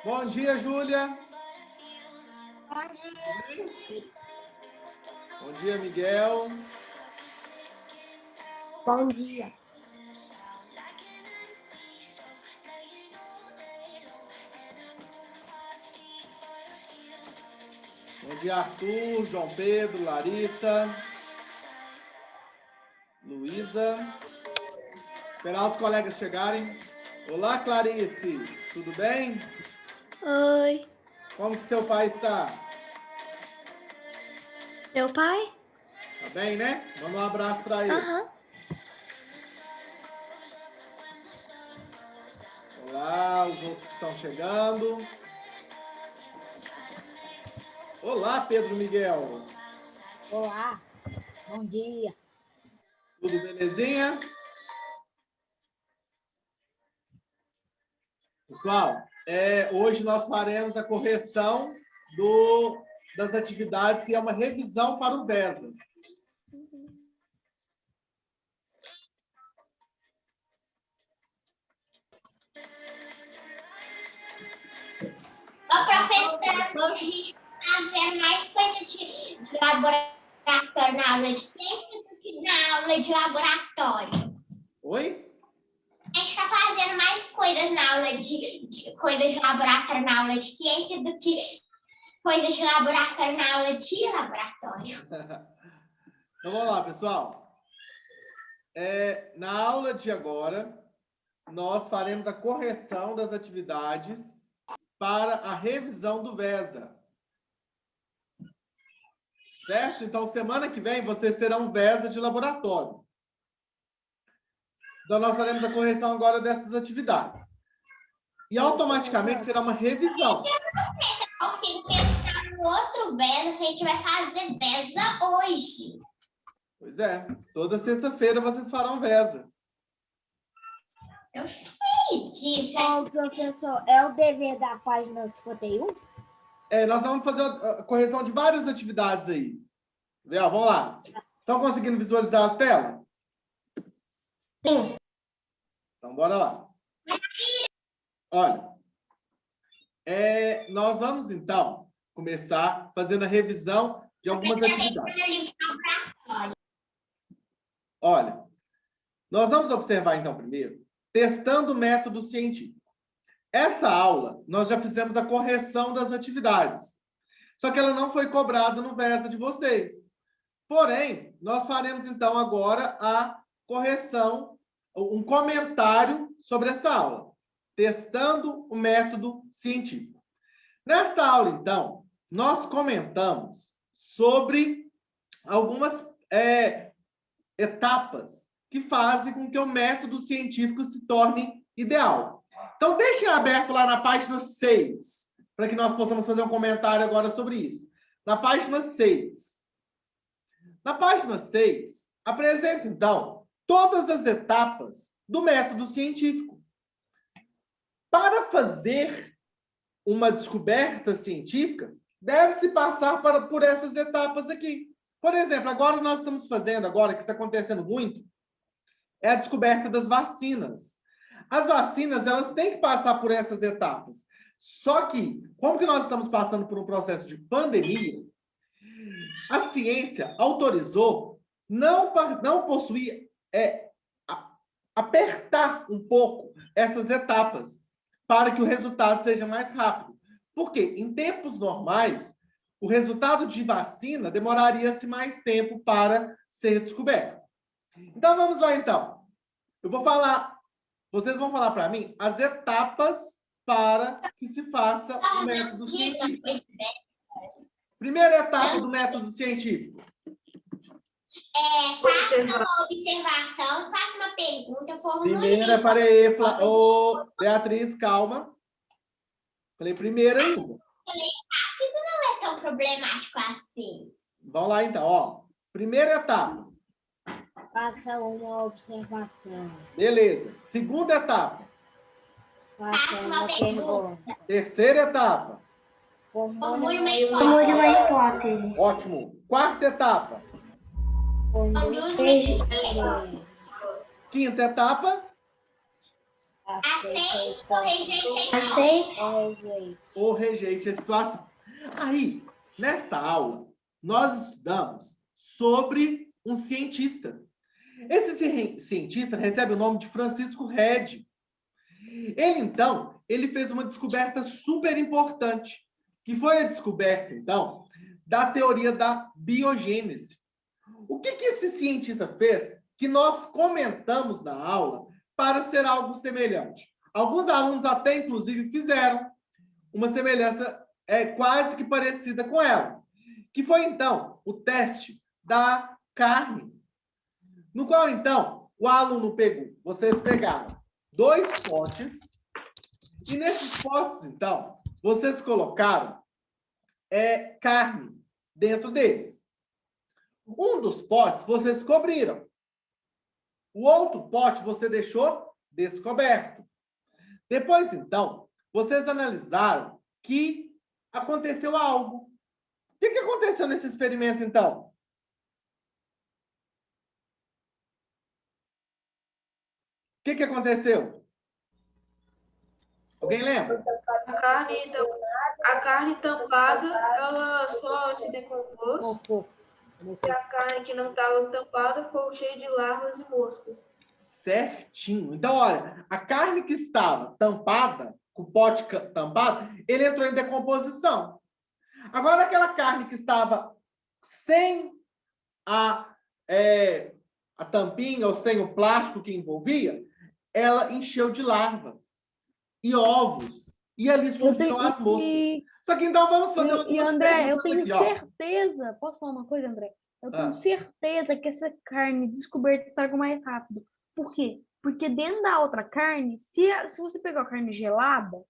Bom dia, Júlia. Bom dia. Bom dia, Miguel. Bom dia. Bom dia, Arthur, João Pedro, Larissa, Luísa. Esperar os colegas chegarem. Olá, Clarice. Tudo bem? Oi. Como que seu pai está? Meu pai? Tá bem, né? Manda um abraço para ele. Aham. Olá, os outros que estão chegando. Olá, Pedro Miguel. Olá. Bom dia. Tudo belezinha? Pessoal, hoje nós faremos a correção das atividades e é uma revisão para o VESA. Ô, professora, a gente está vendo mais coisa de laboratório na aula de ciência do que na aula de laboratório. Oi? A gente está fazendo mais coisas na aula de coisas de laboratório na aula de ciência do que coisas de laboratório na aula de laboratório. Então vamos lá, pessoal. Na aula de agora, nós faremos a correção das atividades para a revisão do VESA. Certo? Então, semana que vem, vocês terão VESA de laboratório. Então, nós faremos a correção agora dessas atividades. E automaticamente será uma revisão. Eu consigo pensar no outro VESA que a gente vai fazer VESA hoje. Pois é. Toda sexta-feira vocês farão VESA. Eu sei disso. Bom, professor, é o dever da página 51? Nós vamos fazer a correção de várias atividades aí. Vamos lá. Estão conseguindo visualizar a tela? Sim. Então, bora lá. Olha, nós vamos, então, começar fazendo a revisão de algumas atividades. Olha, nós vamos observar, então, primeiro, testando o método científico. Essa aula, nós já fizemos a correção das atividades. Só que ela não foi cobrada no VESA de vocês. Porém, nós faremos, então, agora a correção, um comentário sobre essa aula. Testando o método científico. Nesta aula, então, nós comentamos sobre algumas etapas que fazem com que o método científico se torne ideal. Então, deixem aberto lá na página 6, para que nós possamos fazer um comentário agora sobre isso. Na página 6. Na página 6, apresenta, então, todas as etapas do método científico. Para fazer uma descoberta científica, deve-se passar por essas etapas aqui. Por exemplo, agora nós estamos fazendo, agora que está acontecendo muito, é a descoberta das vacinas. As vacinas, elas têm que passar por essas etapas. Só que, como que nós estamos passando por um processo de pandemia, a ciência autorizou não possuir, apertar um pouco essas etapas para que o resultado seja mais rápido. Porque, em tempos normais, o resultado de vacina demoraria-se mais tempo para ser descoberto. Então, vamos lá, então. Vocês vão falar para mim as etapas para que se faça o método científico. Primeira etapa do método científico. Faça uma observação, faça uma pergunta, formule... Primeira, parei, Beatriz, calma. Falei primeira ainda. Rápido não é tão problemático assim. Vamos lá, então, ó. Primeira etapa. Faça uma observação. Beleza. Segunda etapa. Faça uma pergunta. Terceira etapa. Formule uma hipótese. Ótimo. Quarta etapa. Formule uma hipótese. Quinta etapa, Aceite ou rejeite a Aceite. ou rejeite a situação. Aí, nesta aula, nós estudamos sobre um cientista. Esse cientista recebe o nome de Francisco Redi. Ele, então, ele fez uma descoberta super importante, que foi a descoberta, então, da teoria da biogênese. O que esse cientista fez que nós comentamos na aula para ser algo semelhante? Alguns alunos até, inclusive, fizeram uma semelhança quase que parecida com ela, que foi, então, o teste da carne, no qual, então, o aluno pegou, vocês pegaram 2 potes, e nesses potes, então, vocês colocaram carne dentro deles. Um dos potes vocês cobriram. O outro pote você deixou descoberto. Depois, então, vocês analisaram que aconteceu algo. O que aconteceu nesse experimento, então? O que aconteceu? Alguém lembra? A carne tampada, ela só se decompôs. E a carne que não estava tampada ficou cheia de larvas e moscas. Certinho. Então, olha, a carne que estava tampada, com o pote tampado, ele entrou em decomposição. Agora, aquela carne que estava sem a tampinha ou sem o plástico que envolvia, ela encheu de larva e ovos. E ali surgiram as moscas. Só que então vamos fazer algumas André, eu perguntas tenho aqui, certeza. Posso falar uma coisa, André? Eu tenho certeza que essa carne descoberta estraga mais rápido. Por quê? Porque dentro da outra carne, se você pegar a carne gelada,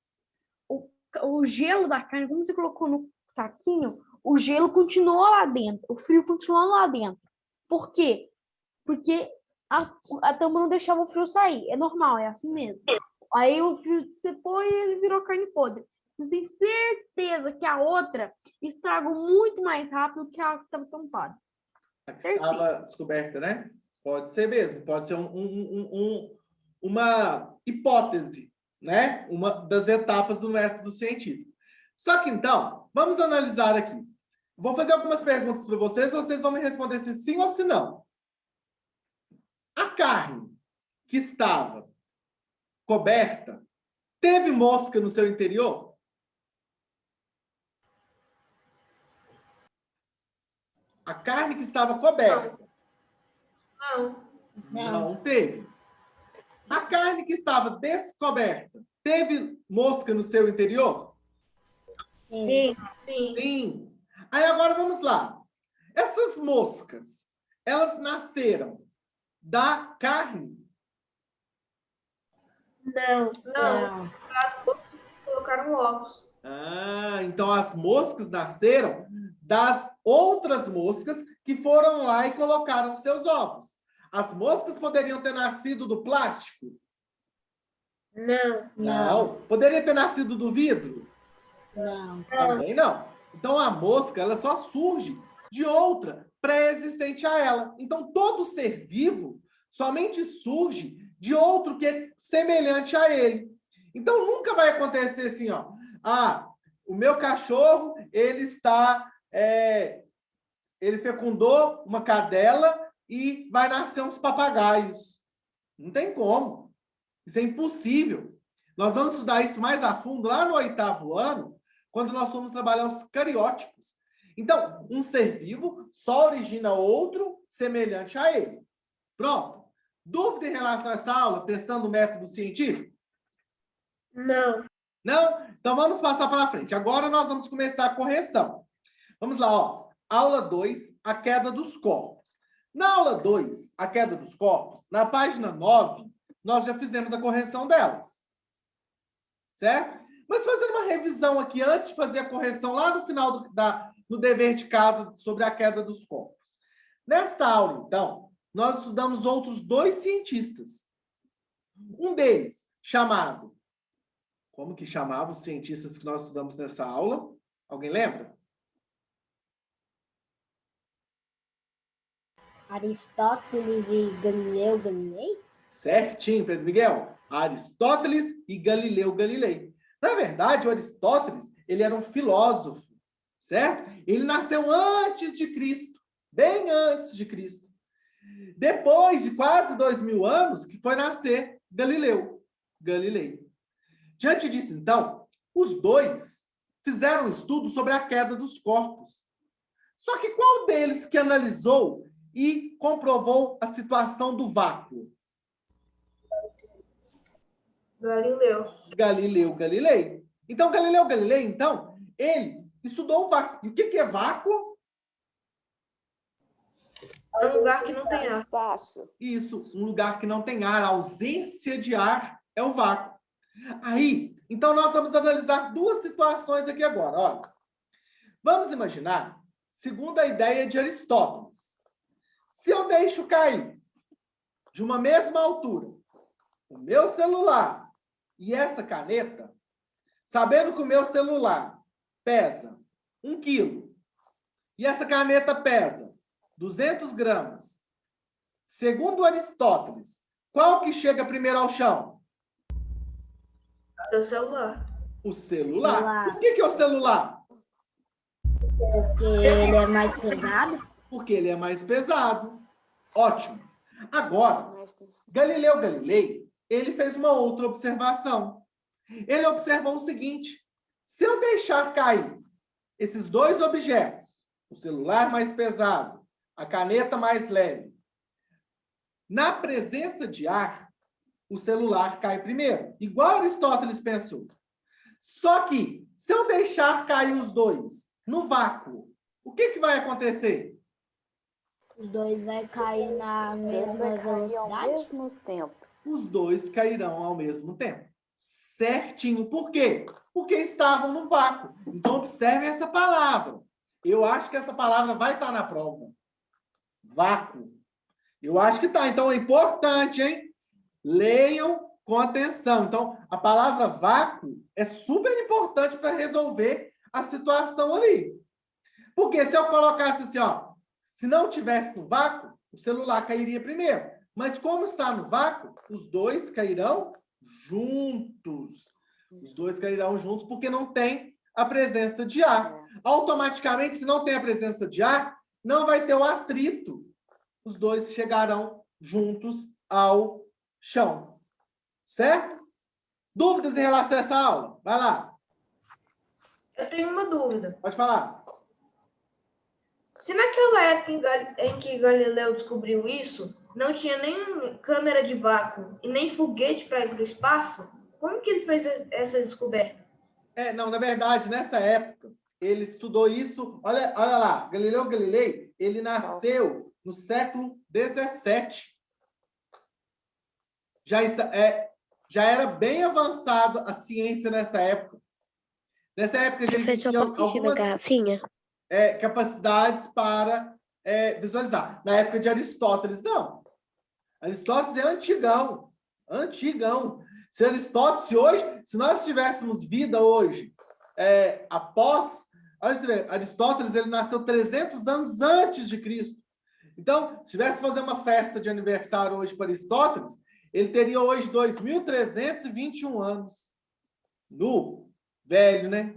o gelo da carne, como você colocou no saquinho, o gelo continuou lá dentro, o frio continuou lá dentro. Por quê? Porque a tampa não deixava o frio sair. É normal, é assim mesmo. Aí o frio secou e ele virou carne podre. Você tem certeza que a outra estragou muito mais rápido que a que estava tampada. A que estava descoberta, né? Pode ser mesmo. Pode ser uma hipótese, né? Uma das etapas do método científico. Só que, então, vamos analisar aqui. Vou fazer algumas perguntas para vocês, vocês vão me responder se sim ou se não. A carne que estava coberta teve mosca no seu interior? A carne que estava coberta. Não teve. A carne que estava descoberta teve mosca no seu interior? Sim. Aí agora vamos lá. Essas moscas, elas nasceram da carne? Não. As moscas colocaram ovos. Então as moscas nasceram das outras moscas que foram lá e colocaram seus ovos. As moscas poderiam ter nascido do plástico? Não. Poderia ter nascido do vidro? Não. Também não. Então a mosca, ela só surge de outra pré-existente a ela. Então todo ser vivo somente surge de outro que é semelhante a ele. Então nunca vai acontecer assim, ó. O meu cachorro, ele fecundou uma cadela e vai nascer uns papagaios. Não tem como. Isso é impossível. Nós vamos estudar isso mais a fundo lá no 8º ano, quando nós formos trabalhar os cariótipos. Então, um ser vivo só origina outro semelhante a ele. Pronto. Dúvida em relação a essa aula, testando o método científico? Não. Não? Então vamos passar para frente. Agora nós vamos começar a correção. Vamos lá, ó. Aula 2, a queda dos corpos. Na aula 2, a queda dos corpos, na página 9, nós já fizemos a correção delas. Certo? Mas fazendo uma revisão aqui, antes de fazer a correção lá no final no dever de casa sobre a queda dos corpos. Nesta aula, então, nós estudamos outros 2 cientistas. Um deles, chamado... Como que chamava os cientistas que nós estudamos nessa aula? Alguém lembra? Aristóteles e Galileu Galilei? Certinho, Pedro Miguel. Aristóteles e Galileu Galilei. Na verdade, o Aristóteles, ele era um filósofo, certo? Ele nasceu antes de Cristo, bem antes de Cristo. Depois de quase 2000 anos, que foi nascer Galileu Galilei. Diante disso, então, os dois fizeram um estudo sobre a queda dos corpos. Só que qual deles que analisou e comprovou a situação do vácuo? Galileu. Galileu Galilei. Então, Galileu Galilei, então, ele estudou o vácuo. E o que é vácuo? É um lugar que não tem ar. Espaço. Isso, um lugar que não tem ar. A ausência de ar é o vácuo. Aí, então, nós vamos analisar duas situações aqui agora. Olha, vamos imaginar, segundo a ideia de Aristóteles, se eu deixo cair de uma mesma altura o meu celular e essa caneta, sabendo que o meu celular pesa 1 quilo e essa caneta pesa 200 gramas, segundo Aristóteles, qual que chega primeiro ao chão? Seu celular. O celular. Por que é o celular? Porque ele é mais pesado. Porque ele é mais pesado. Ótimo. Agora, Galileu Galilei, ele fez uma outra observação. Ele observou o seguinte: se eu deixar cair esses dois objetos, o celular mais pesado, a caneta mais leve, na presença de ar, o celular cai primeiro, igual Aristóteles pensou. Só que, se eu deixar cair os dois no vácuo, o que vai acontecer? Os dois vai cair na mesma Vai cair ao velocidade. mesmo tempo. Os dois cairão ao mesmo tempo. Certinho. Por quê? Porque estavam no vácuo. Então, observe essa palavra. Eu acho que essa palavra vai estar na prova. Vácuo. Eu acho que está. Então, é importante, hein? Leiam com atenção. Então, a palavra vácuo é super importante para resolver a situação ali. Porque se eu colocasse assim, ó, se não tivesse no vácuo, o celular cairia primeiro. Mas como está no vácuo, os dois cairão juntos. Os dois cairão juntos porque não tem a presença de ar. Automaticamente, se não tem a presença de ar, não vai ter o atrito. Os dois chegarão juntos ao chão. Certo? Dúvidas em relação a essa aula? Vai lá. Eu tenho uma dúvida. Pode falar. Se naquela época em que Galileu descobriu isso, não tinha nem câmera de vácuo e nem foguete para ir para o espaço, como que ele fez essa descoberta? Não, na verdade, nessa época, ele estudou isso. Olha lá, Galileu Galilei, ele nasceu no século XVII. Já era bem avançado a ciência nessa época. Nessa época já existiam algumas capacidades para visualizar. Na época de Aristóteles, não. Aristóteles é antigão. Antigão. Se nós tivéssemos vida hoje, após... Olha você vê, Aristóteles ele nasceu 300 anos antes de Cristo. Então, se tivesse fazer uma festa de aniversário hoje para Aristóteles, ele teria hoje 2.321 anos. No velho, né?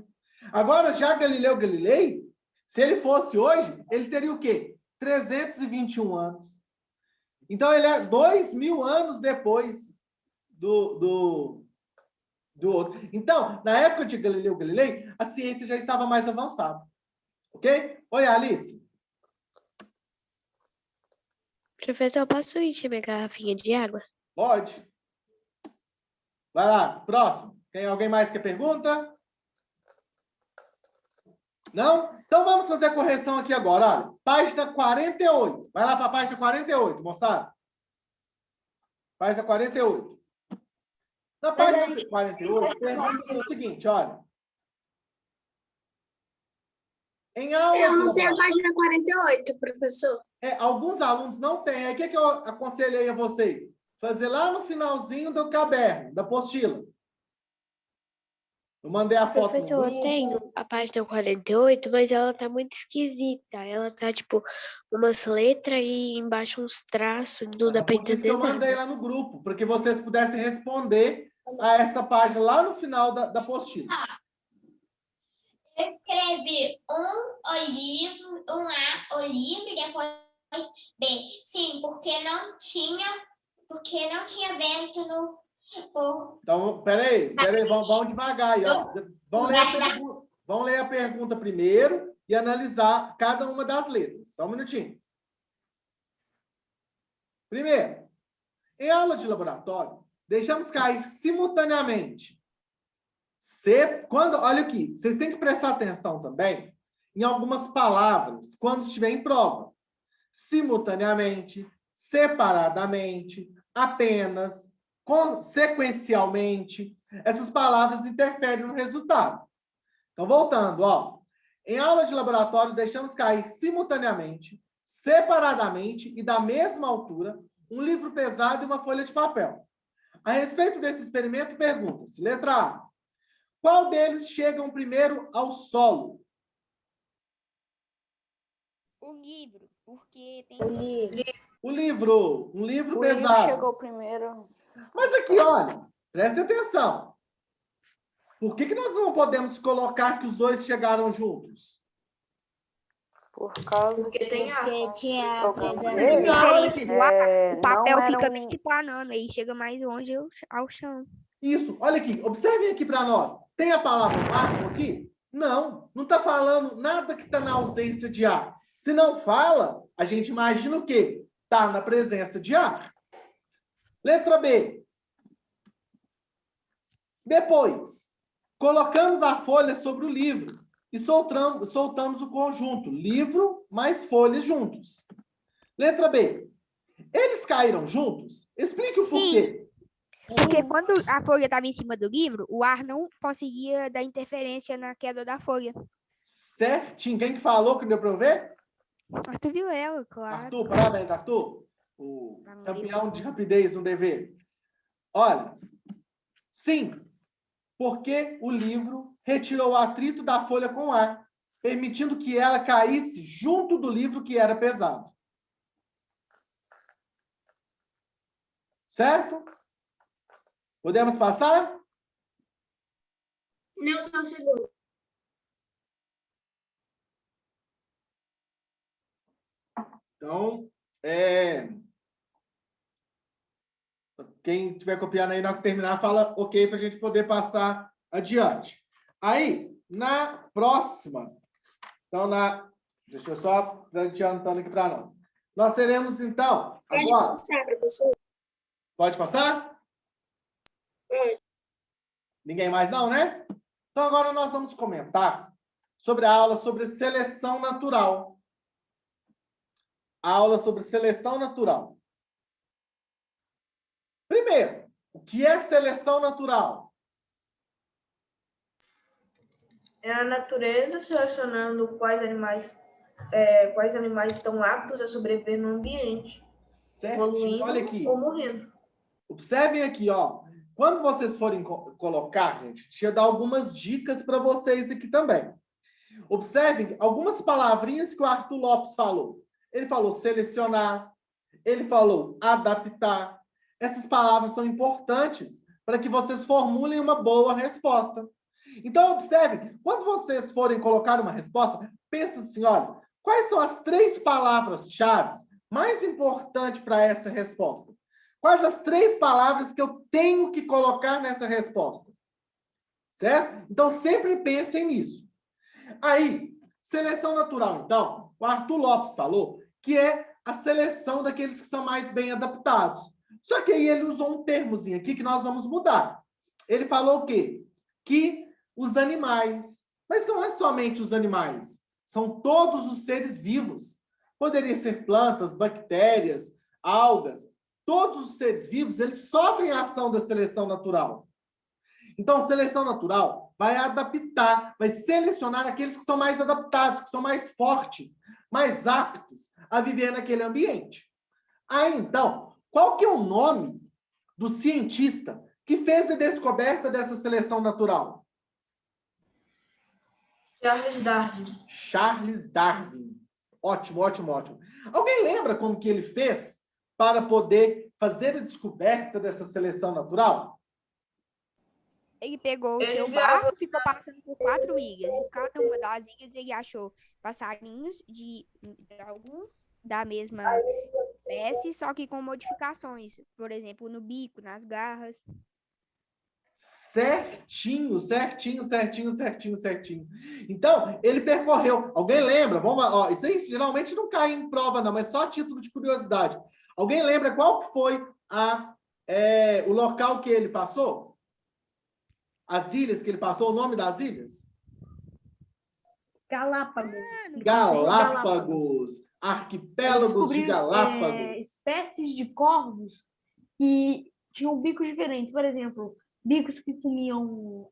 Agora, já Galileu Galilei, se ele fosse hoje, ele teria o quê? 321 anos. Então, ele é 2.000 anos depois do outro. Então, na época de Galileu Galilei, a ciência já estava mais avançada. Ok? Oi, Alice. Professor, posso encher minha garrafinha de água? Pode. Vai lá, próximo. Tem alguém mais que pergunta? Não? Então vamos fazer a correção aqui agora. Olha, página 48. Vai lá para a página 48, moçada. Página 48. Na página 48, pergunta o seguinte, olha. Em aula Eu não tenho a página 48, professor. Alguns alunos não têm. Aí o que eu aconselhei a vocês? Fazer lá no finalzinho do caderno, da apostila. Eu mandei a foto no Professor, eu grupo. tenho a página 48, mas ela tá muito esquisita. Ela tá, tipo, umas letras e embaixo uns traços, não dá pra Por isso que entender eu mandei nada. lá no grupo, para que vocês pudessem responder a essa página lá no final da apostila. Eu escrevi o livro, depois B. Sim, porque não tinha vento no. Então, peraí, vamos devagar aí, ó. Vamos ler a pergunta primeiro e analisar cada uma das letras. Só um minutinho. Primeiro, em aula de laboratório, deixamos cair simultaneamente. Olha aqui, vocês têm que prestar atenção também em algumas palavras quando estiver em prova. Simultaneamente, separadamente, apenas, sequencialmente. Essas palavras interferem no resultado. Então, voltando, ó. Em aula de laboratório, deixamos cair simultaneamente, separadamente e da mesma altura, um livro pesado e uma folha de papel. A respeito desse experimento, pergunta-se, letra A, qual deles chegam primeiro ao solo? O livro, porque tem. Um livro O pesado. livro chegou primeiro. Mas aqui, olha, preste atenção. Por que nós não podemos colocar que os dois chegaram juntos? Por causa Porque tem ar. Porque tinha a Alguma presença coisa? de Olha aqui. O papel não era fica um- meio que planando, aí chega mais longe ao chão. Isso, olha aqui, observem aqui para nós. Tem a palavra vácuo aqui? Não está falando nada que está na ausência de ar. Se não fala, a gente imagina o quê? Está na presença de ar. Letra B. Depois, colocamos a folha sobre o livro e soltamos o conjunto, livro mais folhas juntos. Letra B. Eles caíram juntos? Explique o Sim. porquê. Porque quando a folha estava em cima do livro, o ar não conseguia dar interferência na queda da folha. Certinho. Quem que falou que deu para eu ver? Arthur Vilela, claro. Arthur, parabéns, Arthur. O campeão de rapidez no dever. Olha, sim, porque o livro retirou o atrito da folha com ar, permitindo que ela caísse junto do livro que era pesado. Certo? Podemos passar? Não, só um segundo. Então, quem estiver copiando aí, na hora que terminar, fala ok para a gente poder passar adiante. Aí, na próxima, então, deixa eu só adiantando aqui para nós. Nós teremos, então, Pode agora... passar, professor? Pode passar? Ninguém mais não, né? Então, agora nós vamos comentar sobre a aula sobre seleção natural. A aula sobre seleção natural. Primeiro, o que é seleção natural? É a natureza selecionando quais animais estão aptos a sobreviver no ambiente, Certinho. evoluindo Olha aqui. ou morrendo. Observem aqui, ó. Quando vocês forem colocar, gente, deixa eu dar algumas dicas para vocês aqui também. Observem algumas palavrinhas que o Arthur Lopes falou. Ele falou selecionar, ele falou adaptar. Essas palavras são importantes para que vocês formulem uma boa resposta. Então, observem, quando vocês forem colocar uma resposta, pensa assim, olha, quais são as 3 palavras-chave mais importantes para essa resposta? Quais as 3 palavras que eu tenho que colocar nessa resposta? Certo? Então, sempre pensem nisso. Aí, seleção natural, então, o Arthur Lopes falou que é a seleção daqueles que são mais bem adaptados. Só que aí ele usou um termozinho aqui que nós vamos mudar. Ele falou o quê? Que os animais, mas não é somente os animais, são todos os seres vivos. Poderiam ser plantas, bactérias, algas. Todos os seres vivos, eles sofrem a ação da seleção natural. Então, seleção natural vai adaptar, vai selecionar aqueles que são mais adaptados, que são mais fortes, mais aptos a viver naquele ambiente. Aí, então, qual que é o nome do cientista que fez a descoberta dessa seleção natural? Charles Darwin. Charles Darwin. Ótimo, ótimo, ótimo. Alguém lembra como que ele fez para poder fazer a descoberta dessa seleção natural? Ele pegou o Ele seu viajou- barco, ficou passando por 4 ilhas. Em cada uma das ilhas ele achou passarinhos de alguns da mesma espécie, só que com modificações. Por exemplo, no bico, nas garras. Certinho, certinho, certinho, certinho, certinho. Então, ele percorreu. Alguém lembra? Vamos lá, ó, isso aí geralmente não cai em prova, não, mas só a título de curiosidade. Alguém lembra qual que foi o local que ele passou? As ilhas que ele passou, o nome das ilhas? Galápagos. Galápagos. Arquipélagos de Descobriu, Galápagos. espécies de corvos que tinham bicos diferentes. Por exemplo, bicos que comiam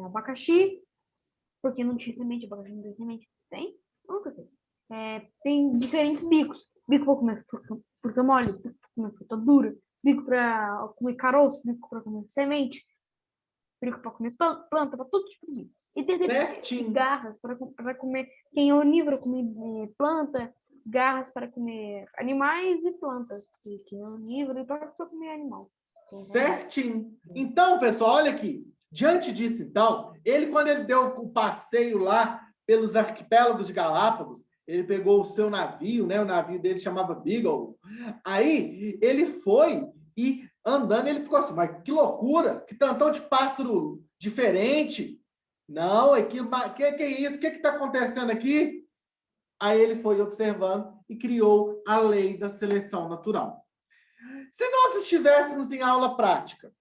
abacaxi, porque não tinha semente, abacaxi não tem semente. Tem? Nunca sei. Tem diferentes bicos. Bico para comer fruta mole, bico para comer fruta dura, bico para comer caroço, bico para comer semente, bico para comer planta, para todo tipo de bico. E tem Certinho. garras para comer. Quem é onívoro come planta, garras para comer animais e plantas. Quem é onívoro para comer animal. Certinho. Então, pessoal, olha aqui. Diante disso, então, quando ele deu o passeio lá pelos arquipélagos de Galápagos, ele pegou o seu navio, né? O navio dele chamava Beagle. Aí, ele foi e andando, ele ficou assim, mas que loucura, que tantão de pássaro diferente. Não, que é isso? O que está acontecendo aqui? Aí ele foi observando e criou a lei da seleção natural. Se nós estivéssemos em aula prática,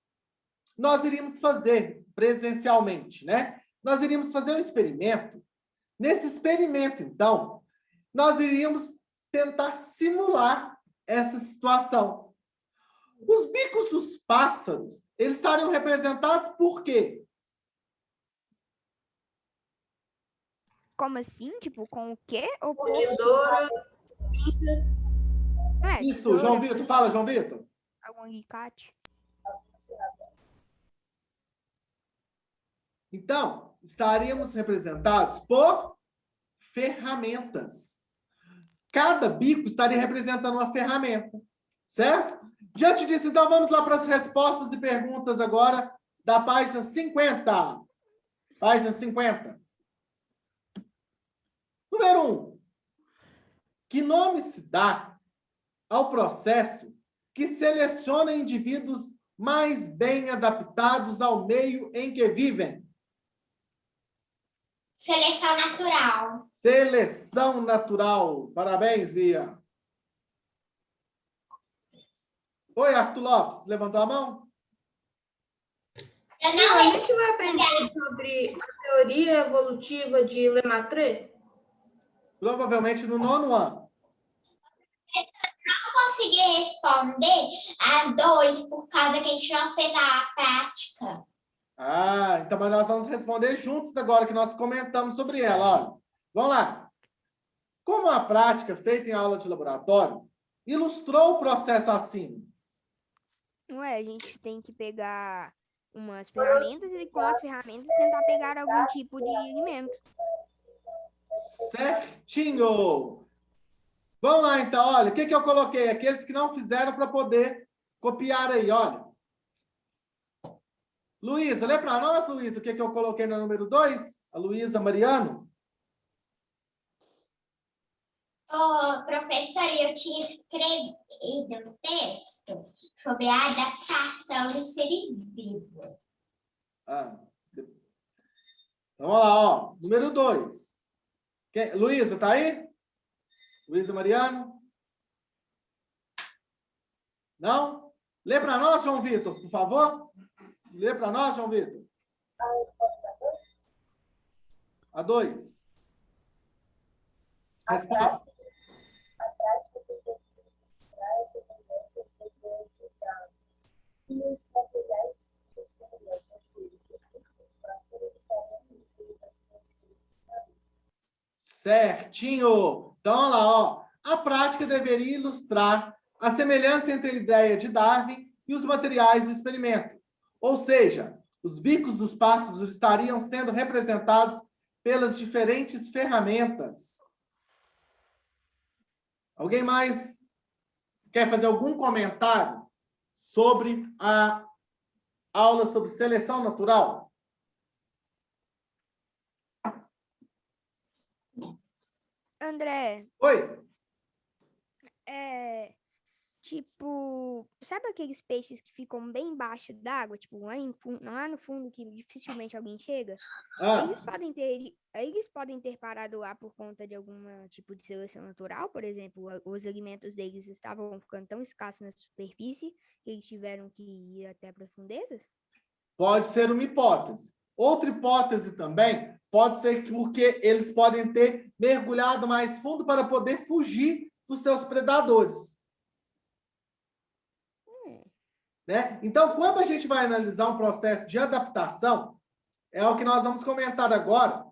nós iríamos fazer presencialmente, né? Nós iríamos fazer um experimento. Nesse experimento, então, nós iríamos tentar simular essa situação. Os bicos dos pássaros, eles estariam representados por quê? Como assim? Tipo, com o quê? Ou Por tesoura, Isso, tesoura, João Vitor, fala, João Vitor. algum alicate? Então, estaríamos representados por ferramentas. Cada bico estaria representando uma ferramenta, certo? Diante disso, então, vamos lá para as respostas e perguntas agora da página 50. Página 50. Número 1. Que nome se dá ao processo que seleciona indivíduos mais bem adaptados ao meio em que vivem? Seleção natural. Seleção natural. Parabéns, Bia. Oi, Arthur Lopes. Levantou a mão? Eu a não gente vai aprender sobre a teoria evolutiva de Lemaitre? Provavelmente no 9º ano. consegui responder a 2 por causa que a gente não fez a prática. Ah, então mas nós vamos responder juntos agora que nós comentamos sobre ela. Ó. Vamos lá. Como a prática feita em aula de laboratório ilustrou o processo acima? Ué, a gente tem que pegar umas ferramentas e com as ferramentas tentar pegar algum tipo de alimento. Certinho! Vamos lá, então. Olha, o que eu coloquei? Aqueles que não fizeram para poder copiar aí, olha. Luísa, lê para nós, Luísa, o que eu coloquei no número 2? A Luísa Mariano. Professora, eu tinha escrevido um texto sobre a adaptação dos seres vivos. Ah. Vamos lá, ó. Número 2. Luísa, tá aí? Luísa Mariano? Não? Lê para nós, João Vitor, por favor. Lê para nós, João Vitor. A 2. Resposta. A prática de registrar essa tendência digital e os materiais que experimentam os pássaros estariam certinho! Então, olha lá, ó. A prática deveria ilustrar a semelhança entre a ideia de Darwin e os materiais do experimento. Ou seja, os bicos dos pássaros estariam sendo representados pelas diferentes ferramentas. Alguém mais quer fazer algum comentário sobre a aula sobre seleção natural? André, Oi? tipo, sabe aqueles peixes que ficam bem embaixo d'água, tipo, lá no fundo que dificilmente alguém chega? Ah, Eles podem ter parado lá por conta de algum tipo de seleção natural, por exemplo, os alimentos deles estavam ficando tão escassos na superfície que eles tiveram que ir até profundezas? pode ser uma hipótese. Outra hipótese também pode ser que porque eles podem ter mergulhado mais fundo para poder fugir dos seus predadores. Né? Então, quando a gente vai analisar um processo de adaptação, é o que nós vamos comentar agora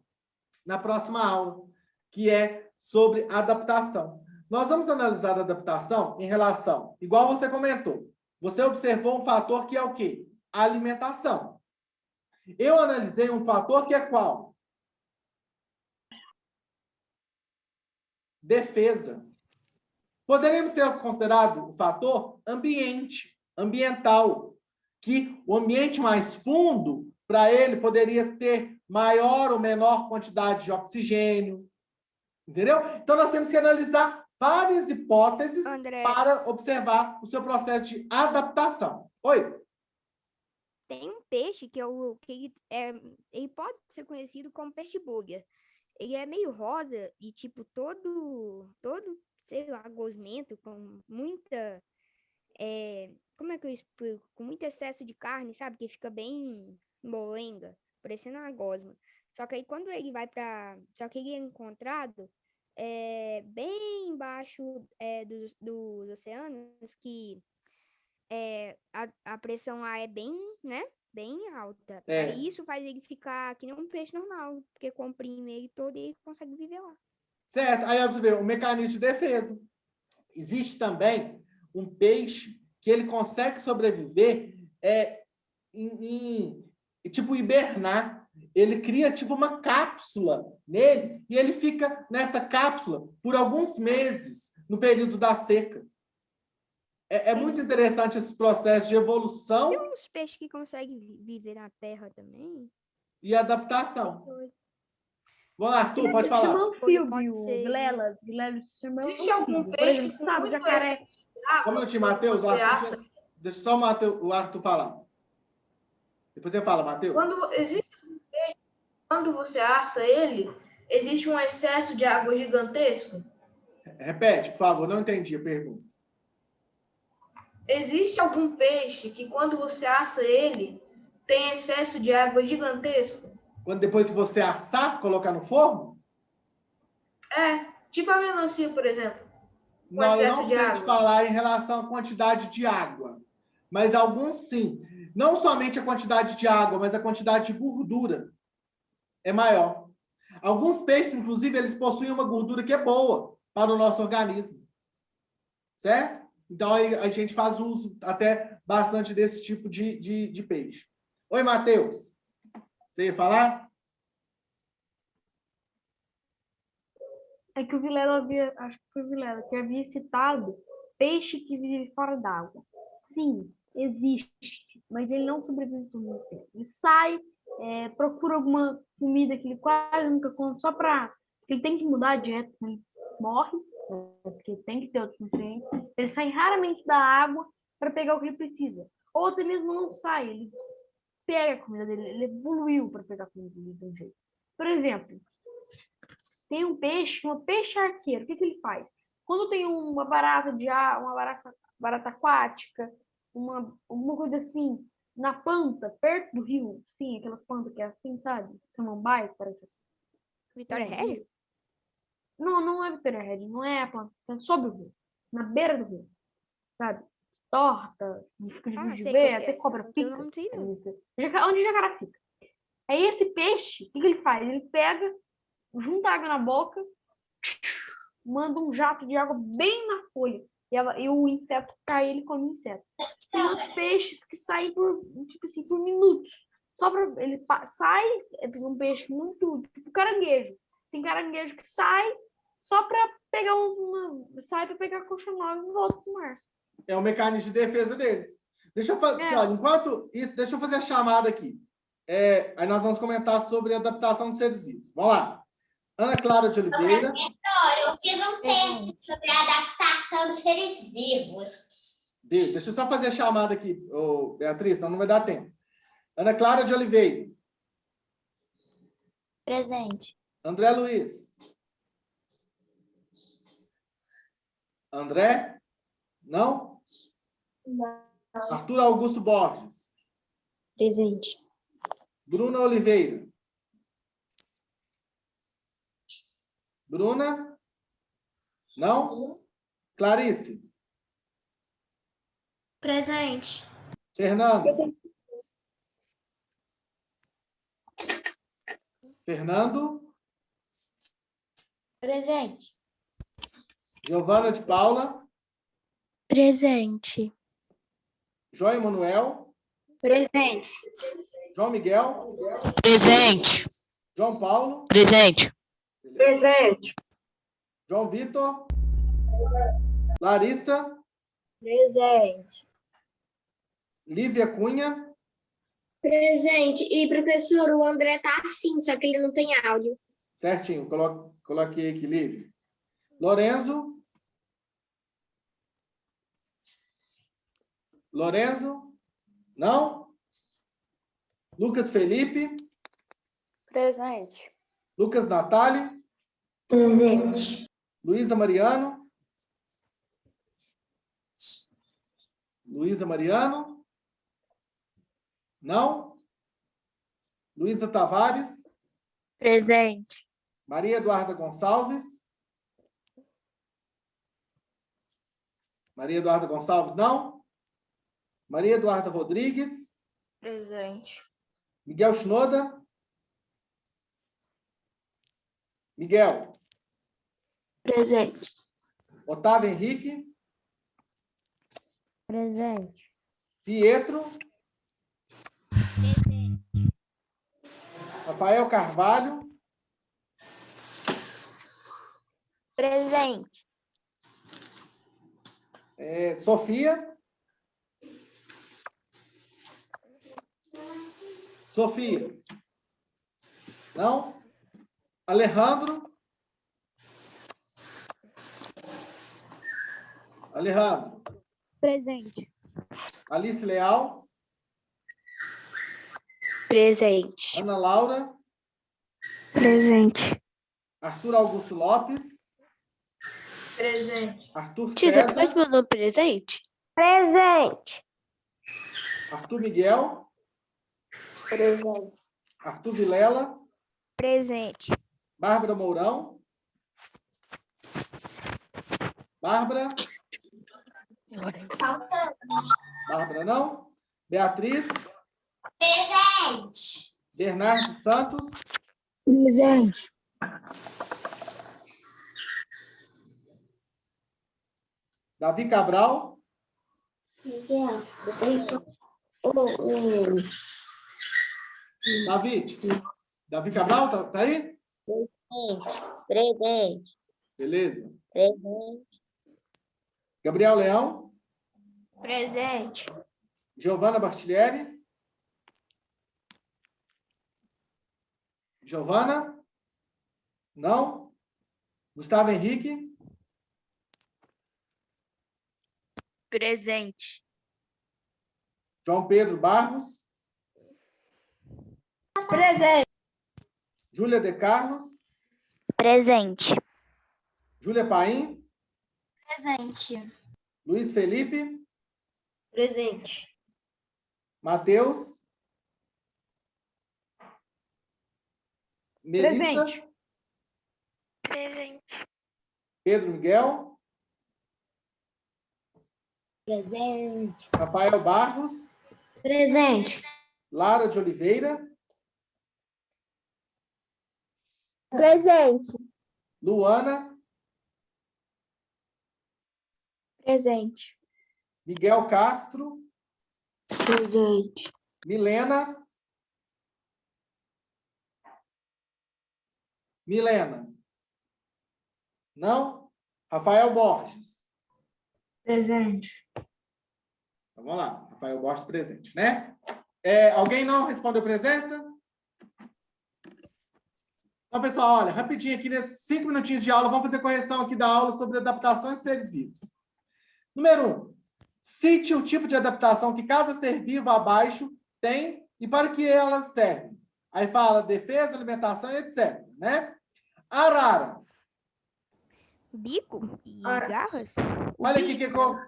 na próxima aula, que é sobre adaptação. Nós vamos analisar a adaptação em relação, igual você comentou, você observou um fator que é o quê? A alimentação. Eu analisei um fator que é qual? Defesa. Poderíamos ter considerado o fator ambiental, que o ambiente mais fundo, para ele, poderia ter maior ou menor quantidade de oxigênio. Entendeu? Então, nós temos que analisar várias hipóteses, André, para observar o seu processo de adaptação. Oi? tem um peixe que ele pode ser conhecido como peixe burger. Ele é meio rosa e, tipo, todo, sei lá, gosmento, com muita, como é que eu explico? Com muito excesso de carne, sabe? Que fica bem molenga, parecendo uma gosma. Só que aí, quando ele vai só que ele é encontrado bem embaixo dos oceanos, que a pressão lá é bem, né? Bem alta. Aí isso faz ele ficar que nem um peixe normal, porque comprime ele todo e ele consegue viver lá. Certo. Aí você vê o mecanismo de defesa. Existe também um peixe que ele consegue sobreviver tipo hibernar. Ele cria tipo uma cápsula nele e ele fica nessa cápsula por alguns meses no período da seca. É muito interessante esse processo de evolução. Tem uns peixes que conseguem viver na terra também. E adaptação. Vamos lá, Arthur, pode falar. Chama anfíbio, Vilela, chama anfíbio. Por exemplo, sabe, jacaré. Um minutinho, Matheus. Deixa só o Arthur falar. Depois você fala, Matheus. Quando existe um peixe, quando você assa ele, existe um excesso de água gigantesco? Repete, por favor, não entendi a pergunta. Existe algum peixe que, quando você assa ele, tem excesso de água gigantesco? Quando depois que você assar, colocar no forno? Tipo a melancia, por exemplo. Não, eu não sei te falar em relação à quantidade de água. Mas alguns sim. Não somente a quantidade de água, mas a quantidade de gordura é maior. Alguns peixes, inclusive, eles possuem uma gordura que é boa para o nosso organismo. Certo? Então, a gente faz uso até bastante desse tipo de peixe. Oi, Matheus. Você ia falar? É que o Vilela acho que foi o Vilela que havia citado peixe que vive fora d'água. Sim, existe, mas ele não sobrevive por muito tempo. Ele sai, procura alguma comida que ele quase nunca come, só para... Ele tem que mudar a dieta, senão ele morre, porque tem que ter outros nutrientes. Ele sai raramente da água para pegar o que ele precisa. Ou até mesmo não sai, ele pega a comida dele, ele evoluiu para pegar a comida dele de um jeito. Por exemplo, tem um peixe arqueiro. O que ele faz? Quando tem uma barata barata aquática, alguma coisa assim, na planta, perto do rio, sim, aquelas plantas que é assim, sabe? Samambaia, parece assim. Vitória Regia? Não é Vitória Regia, não é a planta, é sobre o rio, na beira do rio, sabe? Torta, fica de ver, até cobra pica. Onde o jacaré fica. Aí esse peixe, o que ele faz? Ele pega, junta água na boca, manda um jato de água bem na folha. E o inseto cai, ele come o inseto. Tem outros peixes que saem por minutos. só para ele sai, é um peixe muito tipo caranguejo. Tem caranguejo que sai só para pegar sai para pegar coxa nova e volta pro mar. É o mecanismo de defesa deles. Deixa eu fazer, olha, enquanto isso, deixa eu fazer a chamada aqui. Aí nós vamos comentar sobre a adaptação de seres vivos. Vamos lá. Ana Clara de Oliveira. Professor, eu fiz um texto sobre a adaptação dos seres vivos. Deixa eu só fazer a chamada aqui, Beatriz, senão não vai dar tempo. Ana Clara de Oliveira. Presente. André Luiz. André? Não? Não. Arthur Augusto Borges. Presente. Bruna Oliveira. Bruna? Não? Clarice? Presente. Fernando? Fernando? Presente. Giovana de Paula? Presente. João Emanuel? Presente. João Miguel? Presente. João Paulo? Presente. Presente. João Vitor? Larissa? Presente. Lívia Cunha? Presente. E, professor, o André tá assim, só que ele não tem áudio. Certinho, coloquei aqui, Lívia. Lorenzo? Lorenzo? Não? Lucas Felipe? Presente. Lucas Natália? Presente. Luísa Mariano? Luísa Mariano? Não? Luísa Tavares? Presente. Maria Eduarda Gonçalves? Maria Eduarda Gonçalves, não? Maria Eduarda Rodrigues? Presente. Miguel Shinoda? Miguel? Presente. Otávio Henrique? Presente. Pietro? Rafael Carvalho? Presente. Sofia? Sofia? Não? Alejandro? Alejandro? Presente. Alice Leal? Presente. Ana Laura? Presente. Arthur Augusto Lopes? Presente. Arthur Tia, César? você pode mandar um presente? Presente. Arthur Miguel? Presente. Arthur Vilela? Presente. Bárbara Mourão? Bárbara? Faltando. Bárbara não? Beatriz? Presente. Bernardo Santos? Presente. Davi Cabral? Miguel, Davi Cabral, tá aí? Presente. Beleza. Presente. Gabriel Leão? Presente. Giovana Bartilheri? Giovana? Não? Gustavo Henrique? Presente. João Pedro Barros? Presente. Júlia de Carlos? Presente. Júlia Paim? Presente. Luiz Felipe? Presente. Matheus? Melissa? Presente. Presente. Pedro Miguel? Presente. Rafael Barros? Presente. Lara de Oliveira? Presente. Luana? Presente. Miguel Castro? Presente. Milena? Milena? Não? Rafael Borges? Presente. Então, vamos lá. Rafael Borges presente, né? Alguém não respondeu presença? Então, pessoal, olha, rapidinho aqui, nesses 5 minutinhos de aula, vamos fazer correção aqui da aula sobre adaptações de seres vivos. Número 1. Cite o tipo de adaptação que cada ser vivo abaixo tem e para que elas servem. Aí fala defesa, alimentação e etc, né? Arara. Bico e garras? Olha aqui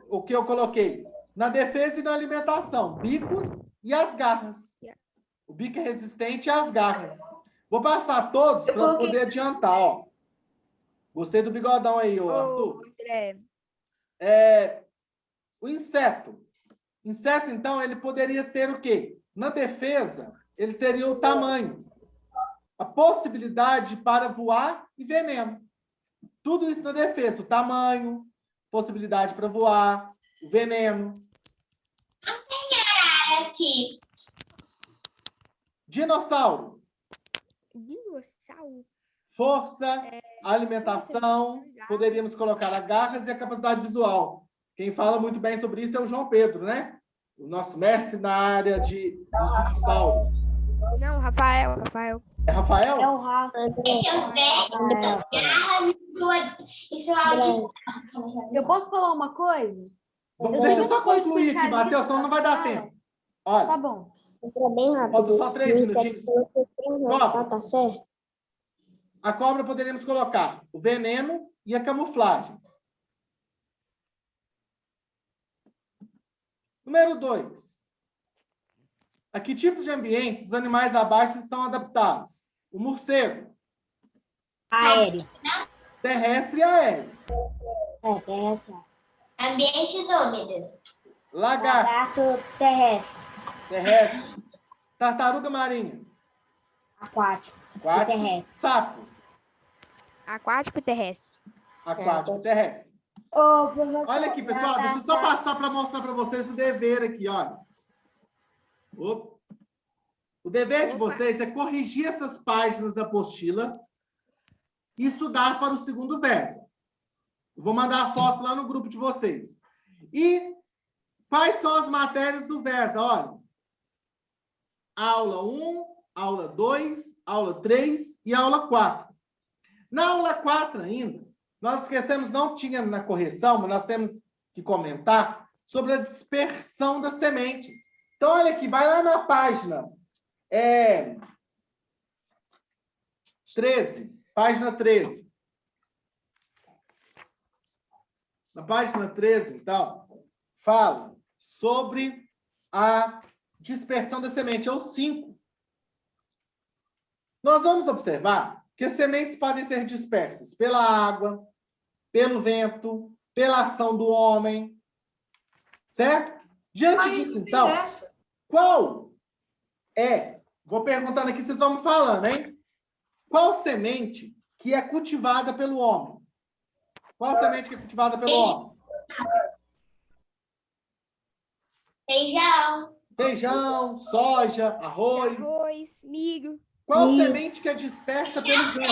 o que eu coloquei. Na defesa e na alimentação, bicos e as garras. O bico é resistente às garras. Vou passar todos para poder adiantar, ó. Gostei do bigodão aí, ô Arthur. André. O inseto. Inseto, então, ele poderia ter o quê? Na defesa, eles teriam o tamanho, a possibilidade para voar e veneno. Tudo isso na defesa. O tamanho, possibilidade para voar, o veneno. Não tem arara aqui. Dinossauro. Dinossauro. Força, alimentação, poderíamos colocar as garras e a capacidade visual. Quem fala muito bem sobre isso é o João Pedro, né? O nosso mestre na área dos dinossauros. Não, Rafael. É Rafael? É o Rafa. Garras e sua audição. Eu posso falar uma coisa? Deixa eu só concluir aqui, Matheus, senão não vai dar tempo. Olha. Tá bom. Bem rápido. Falta só 3 minutinhos. Cobra. Tá certo? A cobra poderíamos colocar o veneno e a camuflagem. Número 2. A que tipos de ambientes os animais abaixo estão adaptados? O morcego. Aéreo. Terrestre e aéreo. Terrestre. Ambientes úmidos. Lagarto. Lagarto terrestre. Terrestre. Tartaruga marinha. Aquático. Aquático. Terrestre. Sapo. Aquático e terrestre. Aquático terrestre. Ô, professor, Olha aqui, pessoal. Deixa eu só passar para mostrar para vocês o dever aqui, olha. Opa. O dever de vocês é corrigir essas páginas da apostila e estudar para o segundo verso. Eu vou mandar a foto lá no grupo de vocês. E quais são as matérias do verso? Olha. Aula 1, aula 2, aula 3 e aula 4. Na aula 4 ainda, nós esquecemos, não tinha na correção, mas nós temos que comentar sobre a dispersão das sementes. Então, olha aqui, vai lá na página 13. Página 13. Na página 13, então, fala sobre a dispersão da semente, é o 5. Nós vamos observar que as sementes podem ser dispersas pela água, pelo vento, pela ação do homem. Certo? Diante disso, então, qual é? Vou perguntando aqui, vocês vão me falando, hein? Qual semente que é cultivada pelo homem? Qual semente que é cultivada pelo homem? Feijão. Feijão, soja, arroz. Arroz, milho. Qual semente que é dispersa pelo vento?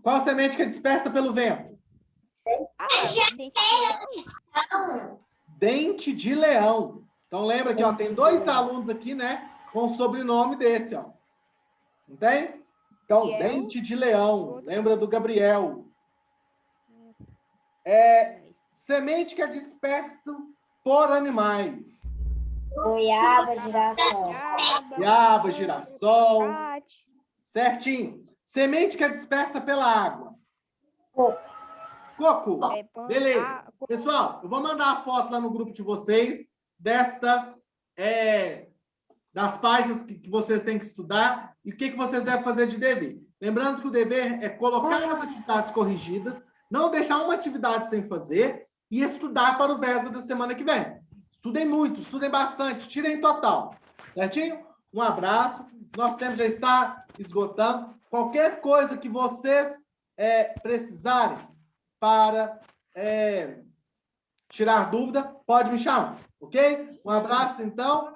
Qual semente que é dispersa pelo vento? Dente de leão. Então, lembra que ó, tem 2 alunos aqui, né? Com o sobrenome desse, ó. Não tem? Então, dente de leão. Lembra do Gabriel. Semente que é disperso por animais. Goiaba, girassol. Goiaba, girassol. Certinho. Semente que é dispersa pela água. Coco. Beleza. Pessoal, eu vou mandar a foto lá no grupo de vocês das páginas que vocês têm que estudar e o que vocês devem fazer de dever. Lembrando que o dever é colocar as atividades corrigidas, não deixar uma atividade sem fazer e estudar para o verso da semana que vem. Estudem muito, estudem bastante, tirem total. Certinho? Um abraço. Nosso tempo já está esgotando. Qualquer coisa que vocês precisarem para tirar dúvida, pode me chamar, ok? Um abraço, então.